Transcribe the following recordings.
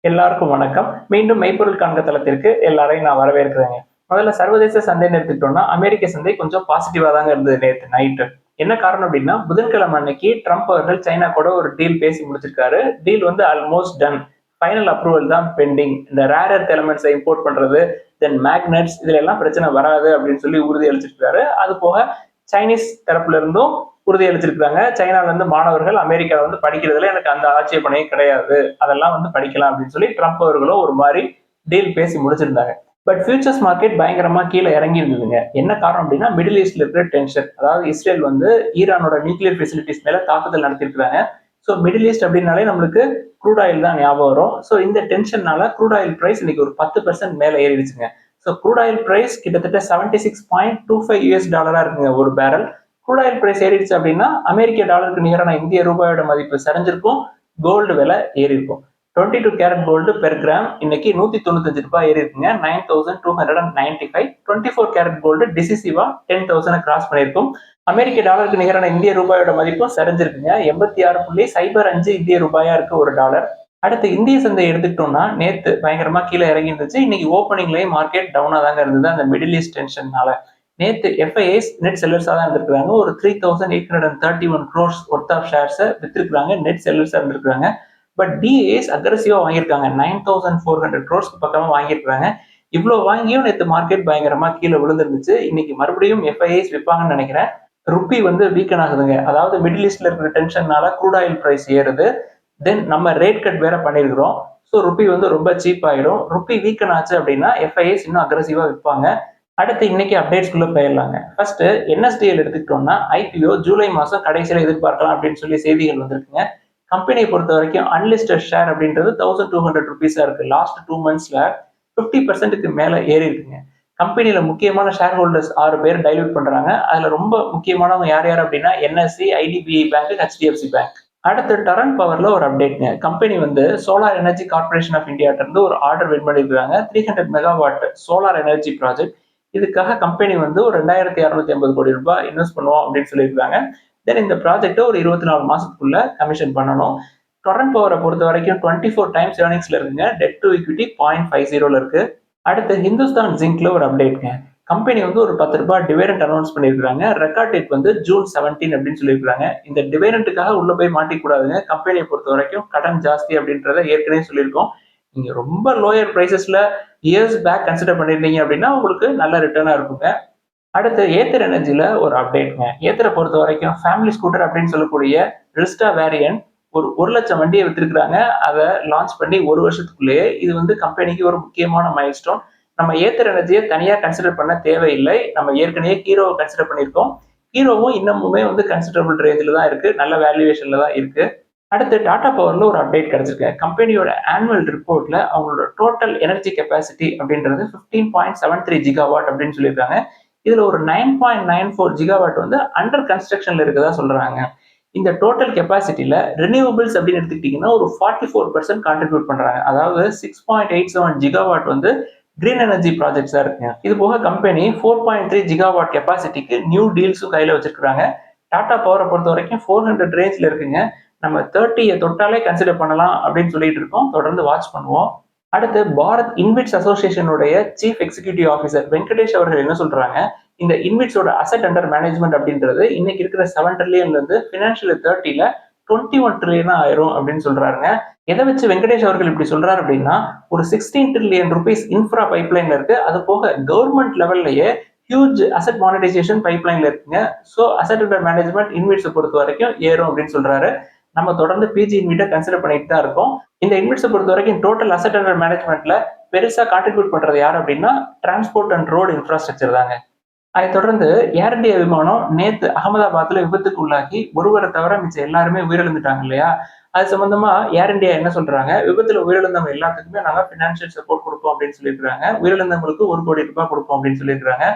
எல்லாருக்கும் வணக்கம். மீண்டும் மெய்ப்பொருள் காண்க தளத்திற்கு எல்லாரையும் நான் வரவேற்கிறேங்க. முதல்ல சர்வதேச சந்தைன்னு எடுத்துக்கிட்டோம்னா, அமெரிக்க சந்தை கொஞ்சம் பாசிட்டிவா தாங்க இருந்தது நேத்து நைட்டு. என்ன காரணம் அப்படின்னா, புதன்கிழமை அன்னைக்கு ட்ரம்ப் அவர்கள் சைனா கூட ஒரு டீல் பேசி முடிச்சிருக்காரு. டீல் வந்து ஆல்மோஸ்ட் டன். ஃபைனல் அப்ரூவல் தான் பெண்டிங். இந்த ரேர் எர்த் எலமெண்ட்ஸை இம்போர்ட் பண்றது, தென் மேக்னெட்ஸ் இதுல எல்லாம் பிரச்சனை வராது அப்படின்னு சொல்லி உறுதி அளிச்சிருக்காரு. அது போக சைனீஸ் தரப்புல இருந்தும் உறுதியளிச்சிருக்காங்க. சைனால இருந்து மாணவர்கள் அமெரிக்கால வந்து படிக்கிறதுல எனக்கு அந்த ஆட்சேபனையே கிடையாது, அதெல்லாம் வந்து படிக்கலாம் அப்படின்னு சொல்லி ட்ரம்ப் அவர்களும் ஒரு மாதிரி டீல் பேசி முடிச்சிருந்தாங்க. பட் ஃபியூச்சர்ஸ் மார்க்கெட் பயங்கரமா கீழே இறங்கி இருந்ததுங்க. என்ன காரணம் அப்படின்னா, மிடில் ஈஸ்ட்ல இருக்கிற டென்ஷன். அதாவது இஸ்ரேல் வந்து ஈரானோட நியூக்ளியர் ஃபெசிலிட்டிஸ் மேல தாக்குதல் நடத்திருக்காங்க. ஸோ மிடில் ஈஸ்ட் அப்படின்னாலே நம்மளுக்கு க்ரூட் ஆயில் தான் ஞாபகம் வரும். ஸோ இந்த டென்ஷன்னால க்ரூட் ஆயில் பிரைஸ் இன்னைக்கு ஒரு 10% மேல ஏறிடுச்சுங்க. ஸோ க்ரூட் ஆயில் பிரைஸ் கிட்டத்தட்ட $76.25 இருக்குங்க ஒரு பேரல். க்ரூட் ஆயில் பிரைஸ் ஏறிடுச்சு அப்படின்னா அமெரிக்க டாலருக்கு நிகரான இந்திய ரூபாயோட மதிப்பு சரிஞ்சிருக்கும், கோல்டு விலை ஏறி இருக்கும். 22 கேரட் கோல்டு பெர் கிராம் இன்னைக்கு $195 ஏறி இருக்குங்க, 9295. 24 கேரட் கோல்டு டிசிசிவா 10,000 கிராஸ் பண்ணியிருக்கும். அமெரிக்க டாலருக்கு நிகரான இந்திய ரூபாயோட மதிப்பும் சரிஞ்சிருக்குங்க, 86.05 இந்திய ரூபாயா இருக்கு ஒரு டாலர். அடுத்து இந்திய சந்தை எடுத்துக்கிட்டோம்னா, நேத்து பயங்கரமா கீழே இறங்கி இருந்துச்சு. இன்னைக்கு ஓப்பனிங்லயே மார்க்கெட் டவுனா தாங்க இருந்தது அந்த மிடில் ஈஸ்ட் டென்ஷன்னால. நேத்து எஃப்ஐஎஸ் நெட் செல்லர்ஸா தான் இருந்திருக்காங்க. ஒரு 3,831 crores ஒர்த் ஆஃப் ஷேர்ஸை வித்திருக்காங்க, நெட் செல்லர்ஸா இருந்திருக்காங்க. பட் டிஏஎஸ் அக்ரெசிவா வாங்கியிருக்காங்க, 9,400 crores பக்கமா வாங்கியிருக்காங்க. இவ்வளவு வாங்கியும் நேத்து மார்க்கெட் பயங்கரமா கீழே விழுந்துருந்துச்சு. இன்னைக்கு மறுபடியும் எஃப்ஐஎஸ் விற்பாங்கன்னு நினைக்கிறேன். ருப்பி வந்து வீக்கன் ஆகுதுங்க. அதாவது மிடில் ஈஸ்ட்ல இருக்கிற டென்ஷன்னால க்ரூட் ஆயில் பிரைஸ் ஏறுது. தென் நம்ம ரேட் கட் வேற பண்ணிருக்கிறோம். ஸோ ருப்பி வந்து ரொம்ப சீப் ஆயிடும். ருப்பி வீக்கன் ஆச்சு அப்படின்னா எஃப்ஐஎஸ் இன்னும் அக்ரெசிவா விற்பாங்க. அடுத்து இன்னைக்கு அப்டேட்ஸ்குள்ள போயிடலாங்க. ஃபர்ஸ்ட் என்எஸ்டிஎல் எடுத்துக்கிட்டோம்னா, ஐபிஓ ஜூலை மாசம் கடைசியில எதிர்பார்க்கலாம் அப்படின்னு சொல்லி செய்திகள் வந்திருக்குங்க. கம்பெனியை பொறுத்த வரைக்கும் அன்லிஸ்டட் ஷேர் அப்படின்றது ₹1,200 இருக்கு. லாஸ்ட் 2 monthsல 50%க்கு மேல ஏறி இருக்குங்க. கம்பெனியில முக்கியமான ஷேர் ஹோல்டர்ஸ் 6 பேர் டைல்யூட் பண்றாங்க. அதுல ரொம்ப முக்கியமானவங்க யார் யார் அப்படின்னா, NSC, IDBI bank, HDFC bank. அடுத்து டரண்ட் பவர்ல ஒரு அப்டேட்ங்க. கம்பெனி வந்து சோலார் எனர்ஜி கார்பரேஷன் ஆஃப் இந்தியாட்ட இருந்து ஒரு ஆர்டர் வின் பண்ணிருக்காங்க. 300 மெகாவாட் சோலார் எனர்ஜி ப்ராஜெக்ட். இதுக்காக கம்பெனி வந்து ஒரு ₹2,650 கோடி இன்வெஸ்ட் பண்ணுவோம் அப்படின்னு சொல்லியிருக்காங்க. தென் இந்த ப்ராஜெக்ட்டை ஒரு 24 மாசத்துக்குள்ள கமிஷன் பண்ணணும். டொரண்ட் பவரை பொறுத்த வரைக்கும் 24 டைம்ஸ் ஏர்னிங்ஸ்ல இருக்குங்க. டெட் டு ஈக்விட்டி 0.50 இருக்கு. அடுத்து ஹிந்துஸ்தான் ஜிங்க்ல ஒரு அப்டேட்ங்க. கம்பெனி வந்து ஒரு ₹10 டிவிடெண்ட் அனௌன்ஸ் பண்ணியிருக்காங்க. ரெக்கார்ட் டேட் வந்து ஜூன் 17 அப்படின்னு சொல்லியிருக்காங்க. இந்த டிவிடெண்ட்டுக்காக உள்ள போய் மாட்டிக்கூடாதுங்க. கம்பெனியை பொறுத்த வரைக்கும் கடன் ஜாஸ்தி அப்படின்றத ஏற்கனவே சொல்லியிருக்கோம். நீங்க ரொம்ப லோயர் பிரைசஸ்ல இயர்ஸ் பேக் கன்சிடர் பண்ணிருந்தீங்க அப்படின்னா உங்களுக்கு நல்ல ரிட்டர்னா இருக்குங்க. அடுத்து ஏத்தர் எனர்ஜில ஒரு அப்டேட்ங்க. ஏத்தரை பொறுத்த வரைக்கும் ஃபேமிலி ஸ்கூட்டர் அப்படின்னு சொல்லக்கூடிய ரிஸ்டா வேரியன்ட் ஒரு 1,00,000 வண்டியை வித்திருக்கிறாங்க. அதை லான்ச் பண்ணி ஒரு வருஷத்துக்குள்ளேயே. இது வந்து கம்பெனிக்கு ஒரு முக்கியமான மைல்ஸ்டோன். நம்ம ஏத்தர் எனர்ஜியை தனியா கன்சிடர் பண்ண தேவையில்லை. நம்ம ஏற்கனவே ஹீரோவை கன்சிடர் பண்ணியிருக்கோம். ஹீரோவும் இன்னமுமே வந்து கன்சிடரபிள் ரேஞ்சில் தான் இருக்கு, நல்ல வேல்யூவேஷன்ல தான் இருக்கு. அடுத்து டாடா பவர்ல ஒரு அப்டேட் கிடைச்சிருக்கு. கம்பெனியோட ஆனுவல் ரிப்போர்ட்ல அவங்களோட டோட்டல் எனர்ஜி கெப்பாசிட்டி அப்படின்றது 15.73 ஜிகாவாட் அப்படின்னு சொல்லியிருக்காங்க. இதுல ஒரு 9.94 ஜிகாவாட் வந்து அண்டர் கன்ஸ்ட்ரக்ஷன்ல இருக்கதா சொல்றாங்க. இந்த டோட்டல் கெப்பாசிட்டியில ரினியூவபிள்ஸ் அப்படின்னு எடுத்துக்கிட்டீங்கன்னா ஒரு 44% கான்ட்ரிபியூட் பண்றாங்க. அதாவது 6.87 ஜிகாவாட் வந்து கிரீன் எனர்ஜி ப்ராஜெக்ட்ஸா இருக்குங்க. இது போக கம்பெனி 4.3 ஜிகாவாட் கெப்பாசிட்டிக்கு நியூ டீல்ஸும் கையில வச்சிருக்காங்க. டாடா பவரை பொறுத்த வரைக்கும் 400 ரேஞ்ச்ல இருக்குங்க. நம்ம 30 தொட்டாலே கன்சிடர் பண்ணலாம் அப்படின்னு சொல்லிட்டு இருக்கோம். தொடர்ந்து வாட்ச் பண்ணுவோம். அடுத்து பாரத் இன்விட்ஸ் அசோசியேஷனுடைய சீஃப் எக்ஸிகியூட்டிவ் ஆஃபீஸர் வெங்கடேஷ் அவர்கள் என்ன சொல்றாங்க, இந்த இன்விட்ஸோட அசெட் அண்டர் மேனேஜ்மெண்ட் அப்படின்றது இன்னைக்கு இருக்கிற 7 ட்ரில்லியன்ல இருந்து ஃபினான்ஷியல் 30ல 21 ட்ரில்லியனா ஆயிரும் அப்படின்னு சொல்றாங்க. எதை வச்சு வெங்கடேஷ் அவர்கள் இப்படி சொல்றாரு அப்படின்னா, ஒரு 16 ட்ரில்லியன் ருபீஸ் இன்ஃப்ரா பைப்லைன்ல இருக்கு. அது போக கவர்மெண்ட் லெவல்லயே ஹியூஜ் அசெட் மானிட்டைசேஷன் பைப்லைன்ல இருக்குங்க. ஸோ அசெட் அண்டர் மேனேஜ்மெண்ட் இன்விட்ஸை பொறுத்த வரைக்கும் ஏறும் அப்படின்னு சொல்றாரு. நம்ம தொடர்ந்து பிஜி இன்விட்டை கன்சிடர் பண்ணிட்டு தான் இருக்கோம். இந்த இன்விட்ஸை பொறுத்த வரைக்கும் டோட்டல் அசெட் அண்டர் மேனேஜ்மெண்ட்ல பெருசா கான்ட்ரிபியூட் பண்றது யார் அப்படின்னா, டிரான்ஸ்போர்ட் அண்ட் ரோடு இன்ஃப்ராஸ்ட்ரக்சர் தாங்க. அதை தொடர்ந்து ஏர் இந்தியா விமானம் நேத்து அகமதாபாத்ல விபத்துக்கு உள்ளாகி ஒருவரை தவிர மிச்ச எல்லாருமே உயிரிழந்துட்டாங்க இல்லையா? அது சம்பந்தமா ஏர் இந்தியா என்ன சொல்றாங்க, விபத்துல உயிரிழந்தவங்க எல்லாத்துக்குமே நாங்க பினான்சியல் சப்போர்ட் கொடுப்போம் அப்படின்னு சொல்லியிருக்காங்க. உயிரிழந்தவங்களுக்கு ₹1 கோடி கொடுப்போம் அப்படின்னு சொல்லியிருக்காங்க.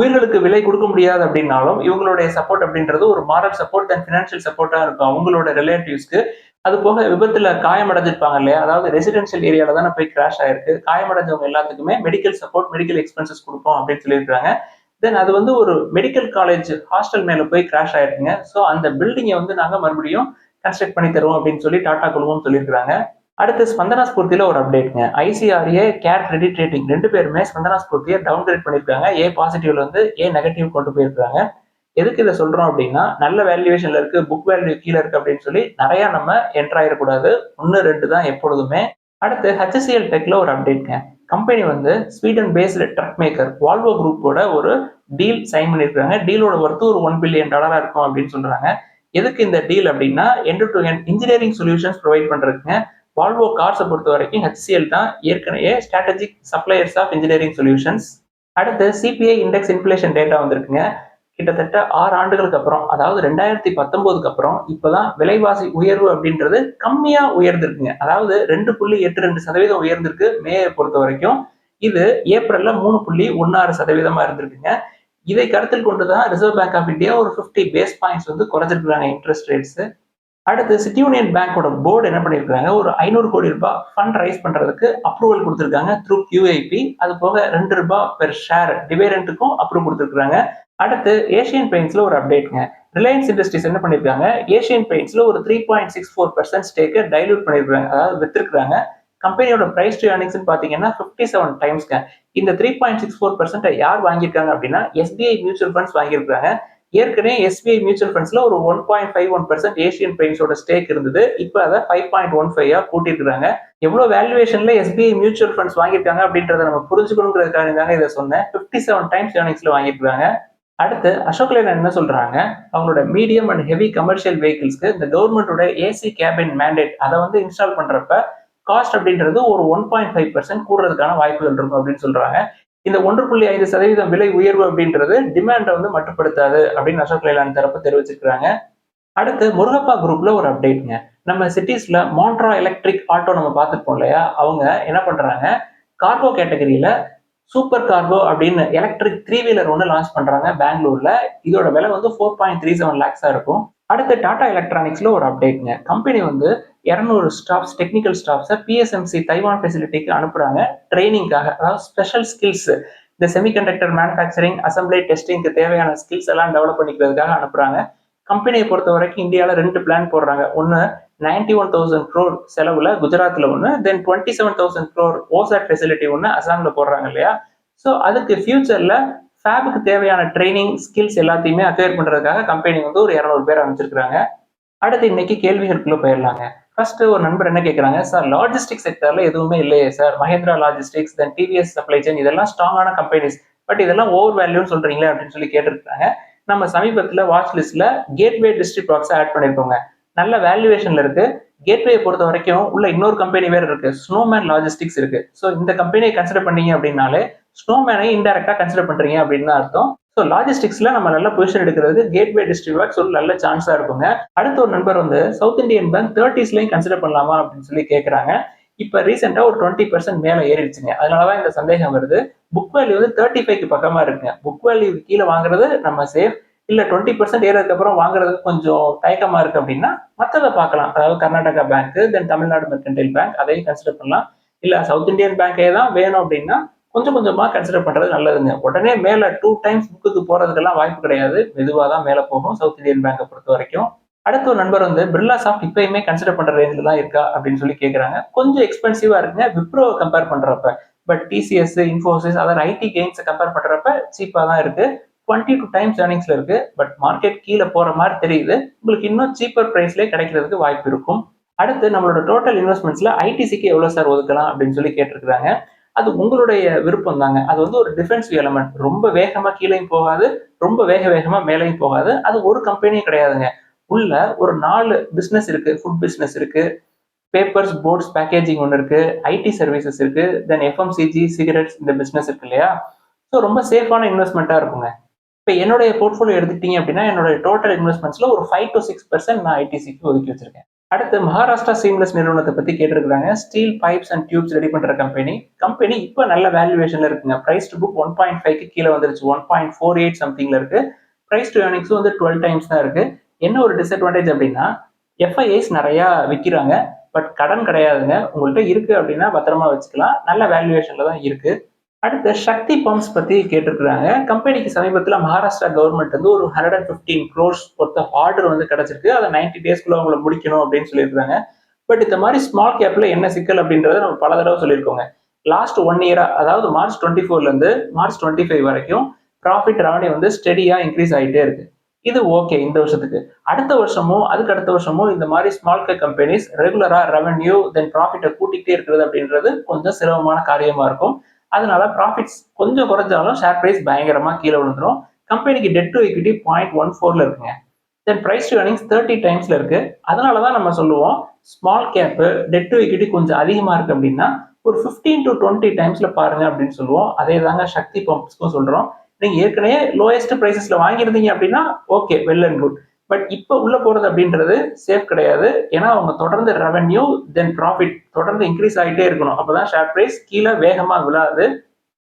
உயிர்களுக்கு விலை கொடுக்க முடியாது அப்படின்னாலும் இவங்களுடைய சப்போர்ட் அப்படின்றது ஒரு மாரல் சப்போர்ட் அண்ட் பினான்சியல் சப்போர்ட்டா இருக்கும் அவங்களோட ரிலேட்டிவ்ஸ்க்கு. அது போக விபத்துல காயமடைஞ்சிருப்பாங்க இல்லையா, அதாவது ரெசிடென்ஷியல் ஏரியால தானே போய் கிராஷ் ஆயிருக்கு, காயமடைஞ்சவங்க எல்லாத்துக்குமே மெடிக்கல் சப்போர்ட், மெடிக்கல் எக்ஸ்பென்சஸ் கொடுப்போம் அப்படின்னு சொல்லியிருக்காங்க. தென் அது வந்து ஒரு மெடிக்கல் காலேஜ் ஹாஸ்டல் மேல போய் கிராஷ் ஆயிருக்குங்க. ஸோ அந்த பில்டிங்கை வந்து நாங்க மறுபடியும் கன்ஸ்ட்ரக்ட் பண்ணி தருவோம் அப்படின்னு சொல்லி டாடா குழுமம் சொல்லியிருக்காங்க. அடுத்து ஸ்பந்தனா ஸ்பூர்த்தியில ஒரு அப்டேட்ங்க. ஐசிஆர்ஏ, கேர் கிரெடிட் ரேட்டிங் 2 பேருமே ஸ்பந்தனா ஸ்பூர்த்தியை டவுன் கிரேட் பண்ணியிருக்காங்க. ஏ பாசிட்டிவ்ல இருந்து ஏ நெகட்டிவ் கொண்டு போயிருக்காங்க. எதுக்கு இதை சொல்றோம் அப்படின்னா, நல்ல வேல்யூவேஷன்ல இருக்கு, புக் வேல்யூ கீழே இருக்கு அப்படின்னு சொல்லி நிறைய நம்ம என்டர் ஆயிடக்கூடாது. 1, 2 தான் எப்பொழுதுமே. அடுத்து ஹெச்சிஎல் டெக்ல ஒரு அப்டேட்ங்க. கம்பெனி வந்து Sweden based truck maker Volvo குரூப்போட ஒரு டீல் சைன் பண்ணியிருக்காங்க. டீலோட ஒர்த்து ஒரு $1 பில்லியன் இருக்கும் அப்படின்னு சொல்றாங்க. எதுக்கு இந்த டீல் அப்படின்னா, end to end engineering solutions provide பண்றதுக்குங்க. வால்வோ கார்ஸை பொறுத்த வரைக்கும் ஹெச்சிஎல் தான் ஏற்கனவே strategic suppliers of engineering solutions. அடுத்து சிபிஐ இண்டெக்ஸ் இன்ஃபிளேஷன் டேட்டா வந்திருக்குங்க. கிட்டத்தட்ட 6 ஆண்டுகளுக்கு அப்புறம், அதாவது 2019க்கு அப்புறம் இப்பதான் விலைவாசி உயர்வு அப்படின்றது கம்மியா உயர்ந்திருக்குங்க. அதாவது 2.82% உயர்ந்திருக்கு மேயை பொறுத்த வரைக்கும். இது ஏப்ரல்ல 3.16% இருந்திருக்குங்க. இதை கருத்தில் கொண்டுதான் ரிசர்வ் பேங்க் ஆஃப் இந்தியா ஒரு 50 பேஸ் பாயிண்ட்ஸ் வந்து குறைச்சிருக்காங்க இன்ட்ரெஸ்ட் ரேட்ஸ். அடுத்து சிட்டி யூனியன் பேங்கோட போர்டு என்ன பண்ணிருக்காங்க, ஒரு 500 கோடி ரூபாய் ஃபண்ட் ரைஸ் பண்றதுக்கு அப்ரூவல் கொடுத்திருக்காங்க த்ரூ QIP. அது போக ₹2 பெர் ஷேர் டிவிடெண்டுக்கும் அப்ரூவ் கொடுத்திருக்காங்க. அடுத்து ஏசியன் பெயிண்ட்ஸ்ல ஒரு அப்டேட்ங்க. ரிலையன்ஸ் இண்டஸ்ட்ரீஸ் என்ன பண்ணிருக்காங்க, ஏசியன் பெயிண்ட்ஸ்ல ஒரு 3.64% ஸ்டேக்கை டைல்யூட் பண்ணிருக்காங்க, அதாவது வித்திருக்காங்க. கம்பெனியோட பிரைஸ் டு ஏர்னிங்ஸ் பாத்தீங்கன்னா 57 டைம்ஸ்ங்க. இந்த 3.64% யார் வாங்கியிருக்காங்க அப்படின்னா, எஸ்பிஐ மியூச்சுவல் ஃபண்ட்ஸ் வாங்கியிருக்காங்க. ஏற்கனவே எஸ்பிஐ மியூச்சுவல் ஃபண்ட்ஸ்ல ஒரு 1.51% ஏசியன் பெயிண்ட்ஸோட ஸ்டேக் இருந்தது. இப்போ அதை 5.15 கூட்டியிருக்காங்க. எவ்வளவு வேல்யூவேஷன்ல எஸ்பிஐ மியூச்சுவல் ஃபண்ட்ஸ் வாங்கியிருக்காங்க அப்படின்றத நம்ம புரிஞ்சுக்கணுங்கிறதுக்காக தாங்க இதை சொன்னேன். 57 டைம்ஸ் ஏர்னிங்ஸ்ல வாங்கியிருக்காங்க. அடுத்து அசோக் லேலண்ட் என்ன சொல்றாங்க, அவங்களோட மீடியம் அண்ட் ஹெவி கமர்ஷியல் வெஹிக்கிள்ஸ்க்கு இந்த கவர்மெண்டோட ஏசி கேபின் மேண்டேட் அதை வந்து இன்ஸ்டால் பண்றப்ப காஸ்ட் அப்படின்றது ஒரு 1.5% கூடுறதுக்கான வாய்ப்புகள் இருக்கும் அப்படின்னு சொல்றாங்க. இந்த 1.5% விலை உயர்வு அப்படின்றது டிமாண்டை வந்து மட்டுப்படுத்தாது அப்படின்னு அசோக் லேலாண்ட் தரப்பு தெரிவிச்சிருக்காங்க. அடுத்து முருகப்பா குரூப்ல ஒரு அப்டேட்ங்க. நம்ம சிட்டிஸ்ல மாண்ட்ரா எலக்ட்ரிக் ஆட்டோ நம்ம பார்த்துருப்போம் இல்லையா, அவங்க என்ன பண்றாங்க, கார்கோ கேட்டகரியில சூப்பர் கார்கோ அப்படின்னு எலக்ட்ரிக் 3 வீலர் ஒன்று லான்ச் பண்றாங்க பெங்களூர்ல. இதோட விலை வந்து 4.37 லேக்ஸா இருக்கும். அடுத்து டாடா எலக்ட்ரானிக்ஸ்ல ஒரு அப்டேட்ங்க. கம்பெனி வந்து 200 ஸ்டாஃப்ஸ், டெக்னிக்கல் ஸ்டாஃப்ஸை பிஎஸ்எம்சி தைவான் ஃபெசிலிட்டிக்கு அனுப்புறாங்க ட்ரைனிங்காக. அதாவது ஸ்பெஷல் ஸ்கில்ஸ், இந்த செமிகண்டக்டர் மேனுஃபேக்சரிங், அசம்பிளி, டெஸ்டிங்க்கு தேவையான ஸ்கில்ஸ் எல்லாம் டெவலப் பண்ணிக்கிறதுக்காக அனுப்புறாங்க. கம்பெனியை பொறுத்த வரைக்கும் இந்தியாவில் 2 பிளான் போடுறாங்க. ஒன்று 91,000 crore செலவுல குஜராத்ல ஒன்று, தென் 27,000 crore ஓசாட் ஃபெசிலிட்டி ஒன்று அசாம்ல போடுறாங்க இல்லையா. ஸோ அதுக்கு ஃபியூச்சர்ல ஃபேபுக்கு தேவையான ட்ரைனிங் ஸ்கில்ஸ் எல்லாத்தையுமே அக்வயர் பண்றதுக்காக கம்பெனி வந்து ஒரு 200 பேர் அமைச்சிருக்காங்க. அடுத்து இன்னைக்கு கேள்விகளுக்குள்ள போயிடலாங்க. ஃபர்ஸ்ட் ஒரு நண்பர் என்ன கேட்கறாங்க, சார் லாஜிஸ்டிக் செக்டர்ல எதுவுமே இல்லையே சார், மஹேந்திரா லாஜிஸ்டிக்ஸ், தென் டிவிஎஸ் சப்ளை செயின் இதெல்லாம் ஸ்ட்ராங்கான கம்பெனிஸ், பட் இதெல்லாம் ஓவர் வேல்யூன்னு சொல்றீங்களே அப்படின்னு சொல்லி கேட்டிருக்காங்க. நம்ம சமீபத்தில் வாட்ச் லிஸ்ட்ல கேட்வே டிஸ்ட்ரிக்ட் பாக்ஸ் ஆட் பண்ணிருக்கோங்க. நல்ல வேல்யூவேஷன்ல இருக்கு. கேட்வே பொறுத்த வரைக்கும் உள்ள இன்னொரு கம்பெனி வேற இருக்கு, ஸ்னோமேன் லாஜிஸ்டிக்ஸ் இருக்கு. ஸோ இந்த கம்பெனியை கன்சிடர் பண்ணீங்க அப்படின்னாலே ஸ்னோமேனை இன்டெரக்டா கன்சிடர் பண்றீங்க அப்படின்னு தான் அர்த்தம். ஸோ லாஜிஸ்டிக்ஸ்ல நம்ம நல்ல பொசிஷன் எடுக்கிறது கேட்வே டிஸ்ட்ரிக்ட் பாக்ஸ் ஒரு நல்ல சான்ஸா இருக்குங்க. அடுத்த ஒரு நண்பர் வந்து சவுத் இந்தியன் பேங்க் 30ஸ்லயும் கன்சிடர் பண்ணலாமா அப்படின்னு சொல்லி கேட்கறாங்க. இப்ப ரீசெண்டா ஒரு 20% மேல ஏறிடுச்சுங்க. அதனாலதான் இந்த சந்தேகம் வருது. புக் வேல்யூ வந்து 35க்கு பக்கமா இருக்குங்க. புக் வேல்யூ கீழே வாங்குறது நம்ம சேஃப். இல்ல 20% ஏறதுக்கு அப்புறம் வாங்குறதுக்கு கொஞ்சம் தயக்கமா இருக்கு அப்படின்னா மற்றதை பார்க்கலாம். அதாவது கர்நாடகா பேங்க், தென் தமிழ்நாடு மெர்கன்டைல் பேங்க், அதையும் கன்சிடர் பண்ணலாம். இல்ல சவுத் இந்தியன் பேங்கே தான் வேணும் அப்படின்னா கொஞ்சம் கொஞ்சமா கன்சிடர் பண்றது நல்லதுங்க. உடனே மேல 2 டைம்ஸ் புக்குக்கு போறதுக்கெல்லாம் வாய்ப்பு கிடையாது. மெதுவாக தான் மேல போகும் சவுத் இந்தியன் பேங்கை பொறுத்த வரைக்கும். அடுத்த ஒரு நண்பர் வந்து பிர்லா சாஃப்ட் இப்பயுமே கன்சிடர் பண்ற ரேஞ்சில் தான் இருக்கா அப்படின்னு சொல்லி கேட்கறாங்க. கொஞ்சம் எக்ஸ்பென்சிவா இருக்குங்க விப்ரோ கம்பேர் பண்றப்ப. But TCS, Infosys, other IT gains compare பண்றப்ப சீப்பா தான் இருக்கு. 22 டைம்ஸ் ஏர்னிங்ஸ்ல இருக்கு. பட் மார்க்கெட் கீழே போற மாதிரி தெரியுது. உங்களுக்கு இன்னும் சீப்பர் பிரைஸ்லேயே கிடைக்கிறதுக்கு வாய்ப்பு இருக்கும். அடுத்து நம்மளோட டோட்டல் இன்வெஸ்ட்மெண்ட்ஸ்ல ஐடிசிக்கு எவ்வளவு சார் ஒதுக்கலாம் அப்படின்னு சொல்லி கேட்டிருக்காங்க. அது உங்களுடைய விருப்பம் தாங்க. அது வந்து ஒரு டிஃபென்சிவ் எலமெண்ட். ரொம்ப வேகமா கீழேயும் போகாது, ரொம்ப வேகமா மேலேயும் போகாது. அது ஒரு கம்பெனியும் கிடையாதுங்க. உள்ள ஒரு 4 பிசினஸ் இருக்கு. ஃபுட் பிசினஸ் இருக்கு, பேப்பர்ஸ், போர்ட்ஸ், பேக்கேஜிங் ஒன்று இருக்கு, ஐடி சர்வீசஸ் இருக்கு, தென் எஃப்எம்சிஜி, சிகரெட்ஸ் இந்த பிசினஸ் இருக்கு இல்லையா. ஸோ ரொம்ப சேஃபான இன்வெஸ்ட்மெண்ட்டா இருக்குங்க. இப்போ என்னுடைய போர்ட்ஃபோலியோ எடுத்துக்கிட்டீங்க அப்படின்னா என்னோட டோட்டல் இன்வெஸ்ட்மெண்ட்ஸ்ல ஒரு 5 to 6% நான் ஐடிசிக்கு ஒதுக்கி வச்சிருக்கேன். அடுத்து மகாராஷ்டிரா சீம்லெஸ் நிறுவனத்தை பத்தி கேட்டிருக்காங்க. Steel pipes and tubes ready பண்ற கம்பெனி இப்போ நல்ல வேல்யூவேஷன்ல இருக்குங்க. பிரைஸ் டு புக் 1.5க்கு கீழே வந்துருச்சு. 1.48 சம்திங்ல இருக்கு. பிரைஸ் டு ஏர்னிங்ஸும் வந்து 12 டைம்ஸ் தான் இருக்கு. என்ன ஒரு டிஸ்அட்வான்டேஜ் அப்படின்னா எஃப்ஐஐஸ் நிறைய விற்கிறாங்க, பட் கடன் கிடையாதுங்க. உங்கள்கிட்ட இருக்கு அப்படின்னா பத்திரமா வச்சுக்கலாம். நல்ல வேல்யூவேஷன்ல தான் இருக்கு. அடுத்து சக்தி பம்ப்ஸ் பத்தி கேட்டிருக்கிறாங்க. கம்பெனிக்கு சமீபத்தில் மகாராஷ்டிரா கவர்மெண்ட் வந்து ஒரு 115 crores பொறுத்த ஆர்டர் வந்து கிடைச்சிருக்கு. அதை 90 daysக்குள்ள அவங்களை முடிக்கணும் அப்படின்னு சொல்லியிருக்காங்க. பட் இந்த மாதிரி ஸ்மால் கேப்ல என்ன சிக்கல் அப்படின்றத நம்ம பல தடவை சொல்லியிருக்கோங்க. லாஸ்ட் 1 இயரா, அதாவது மார்ச் 24ல இருந்து மார்ச் 25 வரைக்கும் ப்ராஃபிட் ரெவன்யூ வந்து ஸ்டெடியா இன்க்ரீஸ் ஆகிட்டே இருக்கு. இது ஓகே இந்த வருஷத்துக்கு. அடுத்த வருஷமும் அதுக்கு அடுத்த வருஷமும் இந்த மாதிரி ஸ்மால் கேப் கம்பெனிஸ் ரெகுலரா ரெவன்யூ தென் ப்ராஃபிட்டை கூட்டிகிட்டே இருக்கிறது அப்படின்றது கொஞ்சம் சிரமமான காரியமா இருக்கும். அதனால ப்ராஃபிட்ஸ் கொஞ்சம் குறைஞ்சாலும் ஷேர் பிரைஸ் பயங்கரமா கீழே விழுந்துரும். கம்பெனிக்கு டெட் டு equity 0.14ல இருக்குங்க. தென் பிரைஸ் டு earnings 30 டைம்ஸ்ல இருக்கு. அதனால தான் நம்ம சொல்லுவோம் small cap debt to equity கொஞ்சம் அதிகமா இருக்கு அப்படின்னா ஒரு 15 to 20 டைம்ஸ்ல பாருங்க அப்படின்னு சொல்லுவோம். அதே தாங்க சக்தி பம்ப்ஸ்க்கும் சொல்றோம். நீங்க ஏற்கனவே லோயஸ்ட் பிரைசஸ்ல வாங்கியிருந்தீங்க அப்படின்னா okay, well and good. But இப்போ உள்ள போறது அப்படின்றது சேஃப் கிடையாது. ஏன்னா அவங்க தொடர்ந்து ரெவன்யூ தென் ப்ராஃபிட் தொடர்ந்து இன்க்ரீஸ் ஆகிட்டே இருக்கணும். அப்பதான் ஷேர் பிரைஸ் கீழே வேகமா விழாது.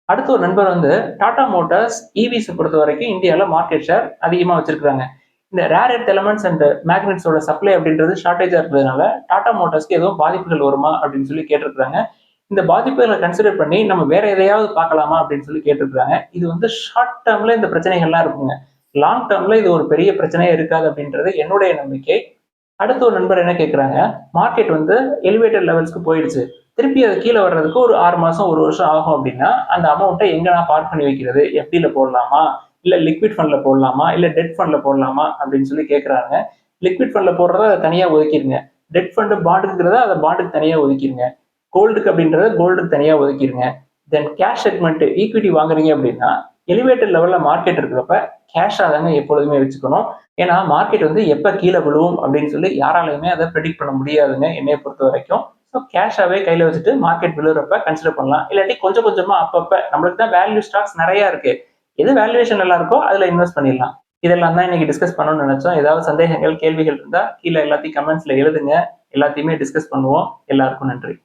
அடுத்த ஒரு நண்பர் வந்து டாடா மோட்டார்ஸ் இவிஸ் பொறுத்த வரைக்கும் இந்தியாவில் மார்க்கெட் ஷேர் அதிகமாக வச்சிருக்காங்க. இந்த ரேர் எர்த் எலமெண்ட்ஸ் அண்ட் மேக்னெட்ஸோட சப்ளை அப்படின்றது ஷார்டேஜா இருக்கிறதுனால டாடா மோட்டார்ஸ்க்கு எதுவும் பாதிப்புகள் வருமா அப்படின்னு சொல்லி கேட்டிருக்காங்க. இந்த பாதிப்புகளை கன்சிடர் பண்ணி நம்ம வேற எதையாவது பார்க்கலாமா அப்படின்னு சொல்லி கேட்டிருக்காங்க. இது வந்து ஷார்ட் டேர்ம்ல இந்த பிரச்சனைகள்லாம் இருக்குங்க. லாங் டேர்ம்ல இது ஒரு பெரிய பிரச்சனையே இருக்காது அப்படின்றது என்னுடைய நம்பிக்கை. அடுத்த ஒரு நண்பர் என்ன கேட்குறாங்க, மார்க்கெட் வந்து எலிவேட்டட் லெவல்ஸ்க்கு போயிடுச்சு, திருப்பி அது கீழே வர்றதுக்கு ஒரு 6 மாசம் 1 வருஷம் ஆகும் அப்படின்னா அந்த அமௌண்ட்டை எங்க நான் பார்க் பண்ணி வைக்கிறது, எஃப்டில போடலாமா, இல்ல லிக்விட் ஃபண்ட்ல போடலாமா, இல்ல டெட் ஃபண்ட்ல போடலாமா அப்படின்னு சொல்லி கேட்குறாங்க. லிக்விட் ஃபண்ட்ல போடுறத அதை தனியா ஒதுக்கிடுங்க. டெட் ஃபண்ட் பாண்டுங்கிறத அதை பாண்டுக்கு தனியா ஒதுக்கிடுங்க. கோல்டுக்கு அப்படின்றத கோல்டுக்கு தனியா ஒதுக்கிடுங்க. தென் கேஷ் செக்மெண்ட் ஈக்விட்டி வாங்குறீங்க அப்படின்னா எலிவேட்டட் லெவல்ல மார்க்கெட் இருக்கிறப்ப கேஷா தாங்க எப்பொழுதுமே வச்சுக்கணும். ஏன்னா மார்க்கெட் வந்து எப்ப கீழே விழுவும் அப்படின்னு சொல்லி யாராலையுமே அதை ப்ரெடிக்ட் பண்ண முடியாதுங்க என்னைய பொறுத்த வரைக்கும். ஸோ கேஷாவே கையில வச்சுட்டு மார்க்கெட் விழுறப்ப கன்சிடர் பண்ணலாம். இல்லாட்டி கொஞ்சம் கொஞ்சமா அப்பப்ப நம்மளுக்கு தான் வேல்யூ ஸ்டாக்ஸ் நிறைய இருக்கு, எது வேல்யூவேஷன் நல்லா இருக்கோ அதுல இன்வெஸ்ட் பண்ணிடலாம். இதெல்லாம் தான் இன்னைக்கு டிஸ்கஸ் பண்ணணும்னு நினைச்சோம். ஏதாவது சந்தேகங்கள் கேள்விகள் இருந்தா கீழே எல்லாத்தையும் கமெண்ட்ஸ்ல எழுதுங்க. எல்லாத்தையுமே டிஸ்கஸ் பண்ணுவோம். எல்லாருக்கும் நன்றி.